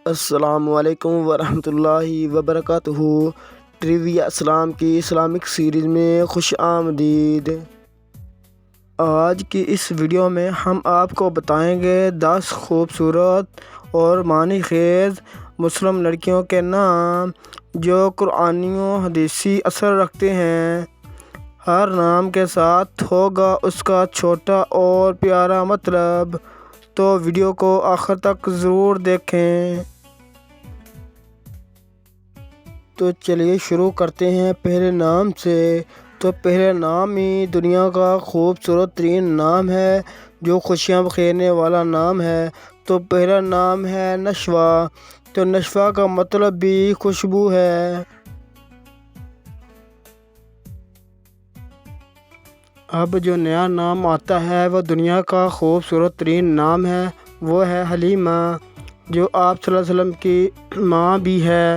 السلام علیکم ورحمۃ اللہ وبرکاتہ۔ ٹریویا اسلام کی اسلامک سیریز میں خوش آمدید۔ آج کی اس ویڈیو میں ہم آپ کو بتائیں گے 10 خوبصورت اور معنی خیز مسلم لڑکیوں کے نام جو قرآنی و حدیثی اثر رکھتے ہیں۔ ہر نام کے ساتھ ہوگا اس کا چھوٹا اور پیارا مطلب، تو ویڈیو کو آخر تک ضرور دیکھیں۔ تو چلیے شروع کرتے ہیں پہلے نام سے۔ تو پہلے نام ہی دنیا کا خوبصورت ترین نام ہے، جو خوشیاں بخیرنے والا نام ہے۔ تو پہلا نام ہے نشوہ۔ تو نشوہ کا مطلب بھی خوشبو ہے۔ اب جو نیا نام آتا ہے وہ دنیا کا خوبصورت ترین نام ہے، وہ ہے حلیمہ، جو آپ صلی اللہ علیہ وسلم کی ماں بھی ہے۔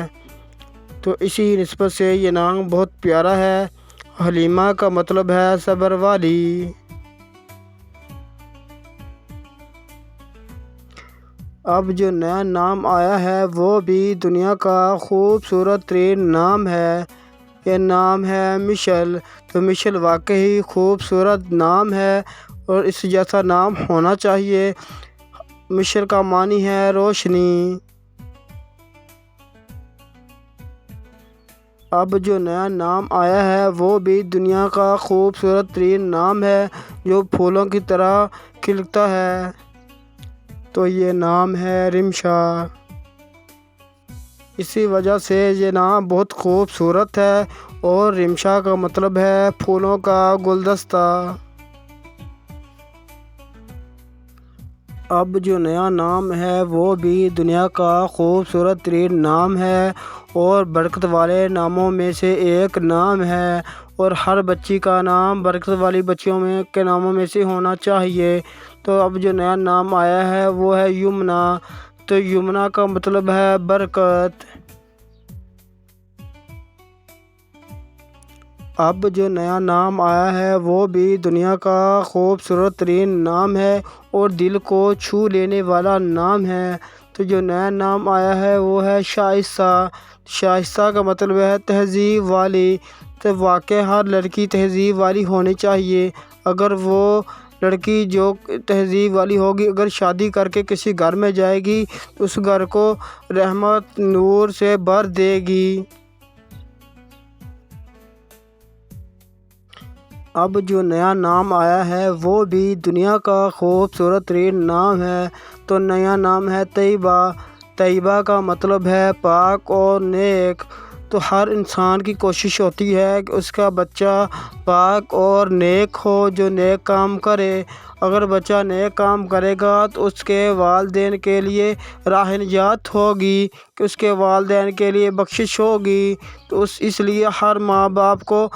تو اسی نسبت سے یہ نام بہت پیارا ہے۔ حلیمہ کا مطلب ہے صبر والی۔ اب جو نیا نام آیا ہے وہ بھی دنیا کا خوبصورت ترین نام ہے۔ یہ نام ہے مشل۔ تو مشل واقعی خوبصورت نام ہے اور اس جیسا نام ہونا چاہیے۔ مشل کا معنی ہے روشنی۔ اب جو نیا نام آیا ہے وہ بھی دنیا کا خوبصورت ترین نام ہے، جو پھولوں کی طرح کھلتا ہے۔ تو یہ نام ہے رمشا۔ اسی وجہ سے یہ نام بہت خوبصورت ہے، اور رمشا کا مطلب ہے پھولوں کا گلدستہ۔ اب جو نیا نام ہے وہ بھی دنیا کا خوبصورت ترین نام ہے اور برکت والے ناموں میں سے ایک نام ہے، اور ہر بچی کا نام برکت والی بچیوں کے ناموں میں سے ہونا چاہیے۔ تو اب جو نیا نام آیا ہے وہ ہے یمنا۔ تو یمنا کا مطلب ہے برکت۔ اب جو نیا نام آیا ہے وہ بھی دنیا کا خوبصورت ترین نام ہے اور دل کو چھو لینے والا نام ہے۔ تو جو نیا نام آیا ہے وہ ہے شائستہ۔ شائستہ کا مطلب ہے تہذیب والی۔ تو واقع ہر لڑکی تہذیب والی ہونی چاہیے۔ اگر وہ لڑکی جو تہذیب والی ہوگی، اگر شادی کر کے کسی گھر میں جائے گی تو اس گھر کو رحمت نور سے بھر دے گی۔ اب جو نیا نام آیا ہے وہ بھی دنیا کا خوبصورت ترین نام ہے۔ تو نیا نام ہے طیبہ۔ طیبہ کا مطلب ہے پاک اور نیک۔ تو ہر انسان کی کوشش ہوتی ہے کہ اس کا بچہ پاک اور نیک ہو، جو نیک کام کرے۔ اگر بچہ نیک کام کرے گا تو اس کے والدین کے لیے راہ نجات ہوگی، کہ اس کے والدین کے لیے بخشش ہوگی۔ تو اس لیے ہر ماں باپ کو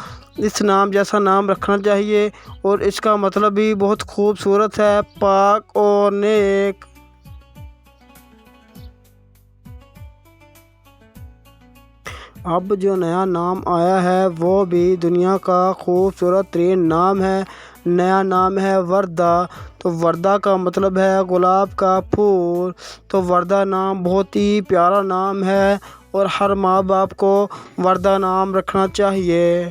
اس نام جیسا نام رکھنا چاہیے، اور اس کا مطلب بھی بہت خوبصورت ہے، پاک اور نیک۔ اب جو نیا نام آیا ہے وہ بھی دنیا کا خوبصورت ترین نام ہے۔ نیا نام ہے وردہ۔ تو وردہ کا مطلب ہے گلاب کا پھول۔ تو وردہ نام بہت ہی پیارا نام ہے، اور ہر ماں باپ کو وردہ نام رکھنا چاہیے۔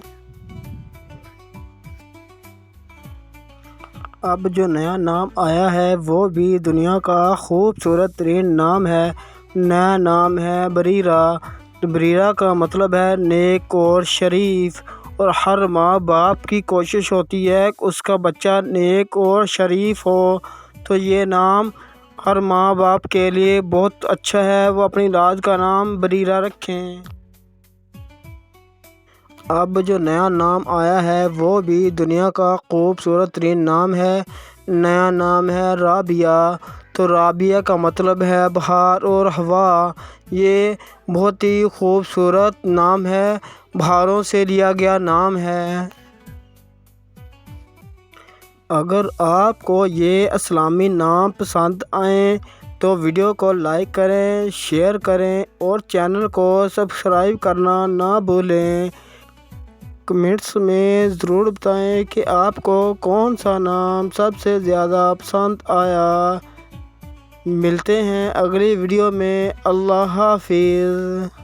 اب جو نیا نام آیا ہے وہ بھی دنیا کا خوبصورت ترین نام ہے۔ نیا نام ہے بریرہ۔ بریرہ کا مطلب ہے نیک اور شریف، اور ہر ماں باپ کی کوشش ہوتی ہے کہ اس کا بچہ نیک اور شریف ہو۔ تو یہ نام ہر ماں باپ کے لیے بہت اچھا ہے، وہ اپنی اولاد کا نام بریرہ رکھیں۔ اب جو نیا نام آیا ہے وہ بھی دنیا کا خوبصورت ترین نام ہے۔ نیا نام ہے رابعہ۔ تو رابعہ کا مطلب ہے بہار اور ہوا۔ یہ بہت ہی خوبصورت نام ہے، بہاروں سے لیا گیا نام ہے۔ اگر آپ کو یہ اسلامی نام پسند آئیں تو ویڈیو کو لائک کریں، شیئر کریں اور چینل کو سبسکرائب کرنا نہ بھولیں۔ کمنٹس میں ضرور بتائیں کہ آپ کو کون سا نام سب سے زیادہ پسند آیا۔ ملتے ہیں اگلی ویڈیو میں۔ اللہ حافظ۔